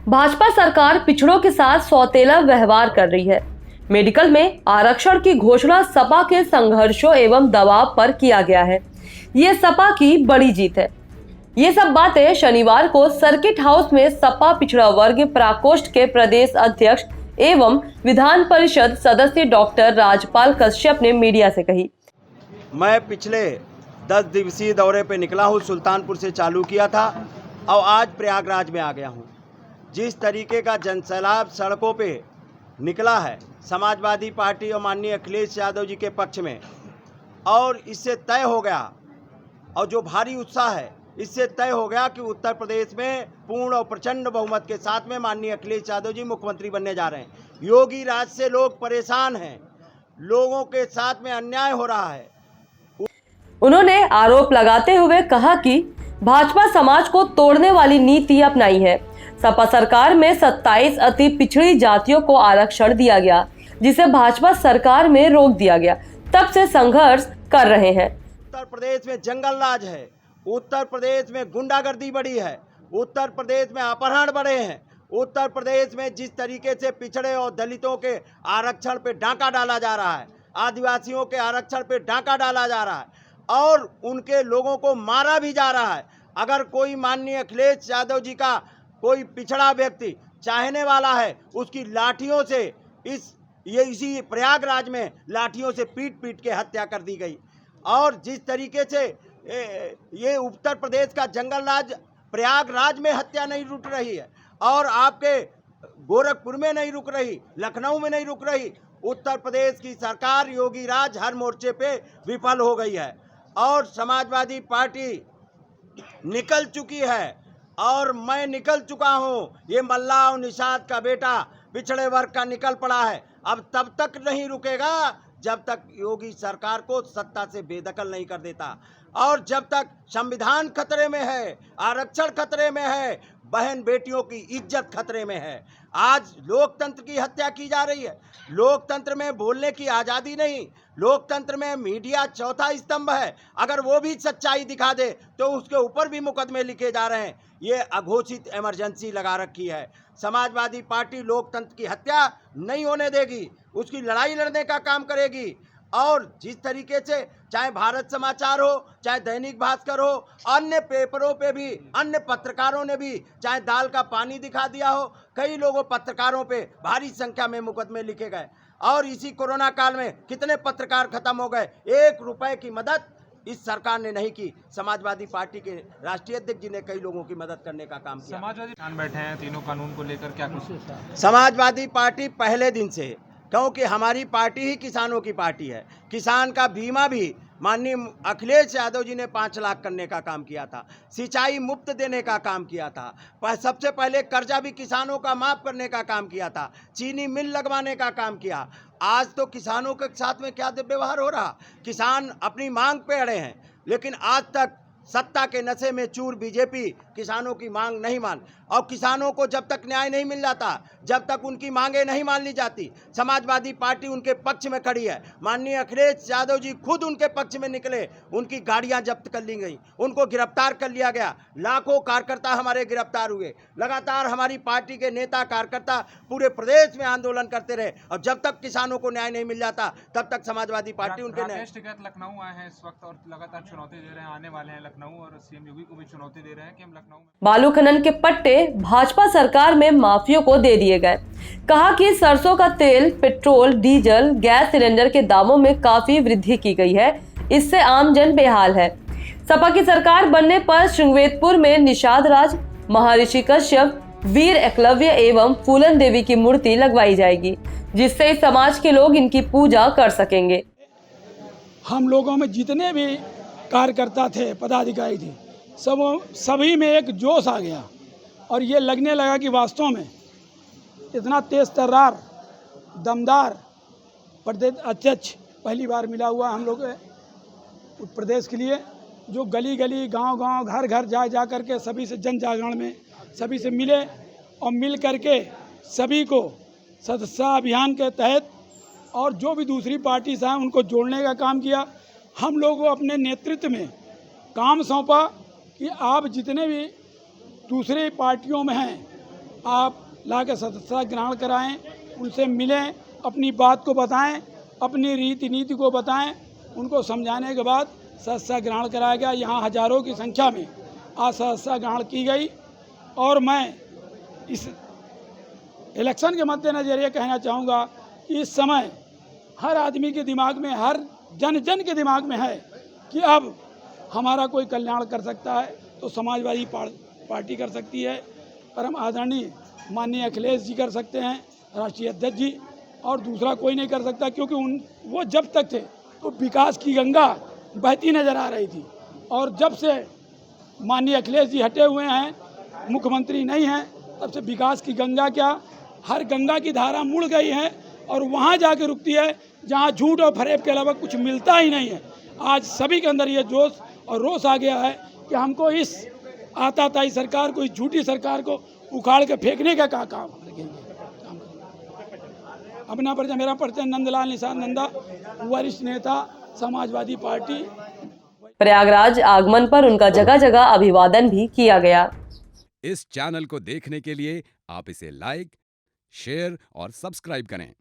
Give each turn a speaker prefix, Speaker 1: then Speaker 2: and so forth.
Speaker 1: भाजपा सरकार पिछड़ों के साथ सौतेला व्यवहार कर रही है। मेडिकल में आरक्षण की घोषणा सपा के संघर्षों एवं दबाव पर किया गया है। ये सपा की बड़ी जीत है। ये सब बातें शनिवार को सर्किट हाउस में सपा पिछड़ा वर्ग प्रकोष्ठ के प्रदेश अध्यक्ष एवं विधान परिषद सदस्य डॉक्टर राजपाल कश्यप ने मीडिया से कही।
Speaker 2: मैं पिछले 10 दिवसीय दौरे पे निकला हूँ। सुल्तानपुर से चालू किया था और आज प्रयागराज में आ गया हूँ। जिस तरीके का जनसैलाब सड़कों पे निकला है समाजवादी पार्टी और माननीय अखिलेश यादव जी के पक्ष में, और इससे तय हो गया, और जो भारी उत्साह है इससे तय हो गया कि उत्तर प्रदेश में पूर्ण और प्रचंड बहुमत के साथ में माननीय अखिलेश यादव जी मुख्यमंत्री बनने जा रहे हैं। योगी राज से लोग परेशान हैं, लोगों के साथ में अन्याय हो रहा है।
Speaker 1: उन्होंने आरोप लगाते हुए कहा कि भाजपा समाज को तोड़ने वाली नीति अपनाई है। सपा सरकार में 27 अति पिछड़ी जातियों को आरक्षण दिया गया, जिसे भाजपा सरकार में रोक दिया गया। तब से संघर्ष कर रहे हैं।
Speaker 2: उत्तर प्रदेश में जंगल राज है, उत्तर प्रदेश में गुंडागर्दी बढ़ी है, उत्तर प्रदेश में अपहरण बढ़े हैं, उत्तर प्रदेश में जिस तरीके से पिछड़े और दलितों के आरक्षण पे डाका डाला जा रहा है, आदिवासियों के आरक्षण पे डाका डाला जा रहा है और उनके लोगों को मारा भी जा रहा है। अगर कोई माननीय अखिलेश यादव जी का कोई पिछड़ा व्यक्ति चाहने वाला है, उसकी लाठियों से इसी प्रयागराज में लाठियों से पीट पीट के हत्या कर दी गई। और जिस तरीके से ये उत्तर प्रदेश का जंगल राज प्रयागराज में हत्या नहीं रुक रही है और आपके गोरखपुर में नहीं रुक रही, लखनऊ में नहीं रुक रही, उत्तर प्रदेश की सरकार योगी राज हर मोर्चे पे विफल हो गई है। और समाजवादी पार्टी निकल चुकी है और मैं निकल चुका हूँ। ये मल्ला और निषाद का बेटा पिछड़े वर्ग का निकल पड़ा है। अब तब तक नहीं रुकेगा जब तक योगी सरकार को सत्ता से बेदखल नहीं कर देता, और जब तक संविधान खतरे में है, आरक्षण खतरे में है, बहन बेटियों की इज्जत खतरे में है। आज लोकतंत्र की हत्या की जा रही है। लोकतंत्र में बोलने की आज़ादी नहीं, लोकतंत्र में मीडिया चौथा स्तंभ है। अगर वो भी सच्चाई दिखा दे तो उसके ऊपर भी मुकदमे लिखे जा रहे हैं। ये अघोषित इमरजेंसी लगा रखी है। समाजवादी पार्टी लोकतंत्र की हत्या नहीं होने देगी, उसकी लड़ाई लड़ने का काम करेगी। और जिस तरीके से चाहे भारत समाचार हो, चाहे दैनिक भास्कर हो, अन्य पेपरों पे भी, अन्य पत्रकारों ने भी चाहे दाल का पानी दिखा दिया हो, कई लोगों पत्रकारों पे भारी संख्या में मुकदमे लिखे गए। और इसी कोरोना काल में कितने पत्रकार खत्म हो गए। 1 रुपए की मदद इस सरकार ने नहीं की। समाजवादी पार्टी के राष्ट्रीय अध्यक्ष जी ने कई लोगों की मदद करने का काम किया।
Speaker 3: समाजवादी किसान बैठे हैं तीनों कानून को लेकर, क्या कुछ?
Speaker 2: समाजवादी पार्टी पहले दिन से, क्योंकि हमारी पार्टी ही किसानों की पार्टी है। किसान का बीमा भी माननीय अखिलेश यादव जी ने 5 लाख करने का काम किया था, सिंचाई मुफ्त देने का काम किया था, सबसे पहले कर्जा भी किसानों का माफ करने का काम किया था, चीनी मिल लगवाने का काम किया। आज तो किसानों के साथ में क्या व्यवहार हो रहा। किसान अपनी मांग पे अड़े हैं, लेकिन आज तक सत्ता के नशे में चूर बीजेपी किसानों की मांग नहीं मान, और किसानों को जब तक न्याय नहीं मिल जाता, जब तक उनकी मांगें नहीं मान ली जाती, समाजवादी पार्टी उनके पक्ष में खड़ी है। माननीय अखिलेश यादव जी खुद उनके पक्ष में निकले, उनकी गाड़ियां जब्त कर ली गई, उनको गिरफ्तार कर लिया गया। लाखों कार्यकर्ता हमारे गिरफ्तार हुए। लगातार हमारी पार्टी के नेता कार्यकर्ता पूरे प्रदेश में आंदोलन करते रहे, और जब तक किसानों को न्याय नहीं मिल जाता तब तक समाजवादी पार्टी उनके
Speaker 3: लखनऊ आए हैं इस वक्त और लगातार चुनौती दे रहे हैं, आने वाले हैं लखनऊ, और सीएम योगी को भी चुनौती दे रहे हैं कि हम लखनऊ में।
Speaker 1: बालू खनन के पट्टे भाजपा सरकार में माफियों को दे दिए गए। कहा कि सरसों का तेल, पेट्रोल, डीजल, गैस सिलेंडर के दामों में काफी वृद्धि की गई है। इससे आमजन बेहाल है। सपा की सरकार बनने पर श्रृंगवेरपुर में निषाद राज, महर्षि कश्यप, वीर एकलव्य एवं फूलन देवी की मूर्ति लगवाई जाएगी, जिससे इस समाज के लोग इनकी पूजा कर सकेंगे।
Speaker 4: हम लोगों में जितने भी कार्यकर्ता थे, पदाधिकारी थे, सभी में एक जोश आ गया, और ये लगने लगा कि वास्तव में इतना तेज तर्रार, दमदार प्रदेश अध्यक्ष पहली बार मिला हुआ हम लोग उत्तर प्रदेश के लिए, जो गली गली, गांव गांव, घर घर जा करके सभी से जन जागरण में सभी से मिले, और मिल करके सभी को सदस्यता अभियान के तहत और जो भी दूसरी पार्टी से हैं उनको जोड़ने का काम किया। हम लोगों को अपने नेतृत्व में काम सौंपा कि आप जितने भी दूसरे पार्टियों में हैं आप ला के सदस्यता ग्रहण कराएं, उनसे मिलें, अपनी बात को बताएं, अपनी रीति नीति को बताएं। उनको समझाने के बाद सदस्यता ग्रहण कराया गया। यहाँ हजारों की संख्या में आज सदस्यता ग्रहण की गई। और मैं इस इलेक्शन के मद्देनज़र ये कहना चाहूँगा कि इस समय हर आदमी के दिमाग में, हर जन जन के दिमाग में है कि अब हमारा कोई कल्याण कर सकता है तो समाजवादी पार्टी कर सकती है, परम आदरणीय माननीय अखिलेश जी कर सकते हैं, राष्ट्रीय अध्यक्ष जी, और दूसरा कोई नहीं कर सकता। क्योंकि वो जब तक थे तो विकास की गंगा बहती नज़र आ रही थी, और जब से माननीय अखिलेश जी हटे हुए हैं, मुख्यमंत्री नहीं हैं, तब से विकास की गंगा क्या, हर गंगा की धारा मुड़ गई है और वहाँ जाके रुकती है जहाँ झूठ और फरेब के अलावा कुछ मिलता ही नहीं है। आज सभी के अंदर ये जोश और रोष आ गया है कि हमको इस आताताई सरकार को, इस झूठी सरकार को उखाड़ के फेंकने का काम लगेंगे। अपना परिचय, मेरा परिचय नंदलाल निषाद नंदा, वरिष्ठ नेता समाजवादी पार्टी।
Speaker 1: प्रयागराज आगमन पर उनका जगह जगह अभिवादन भी किया गया।
Speaker 5: इस चैनल को देखने के लिए आप इसे लाइक, शेयर और सब्सक्राइब करें।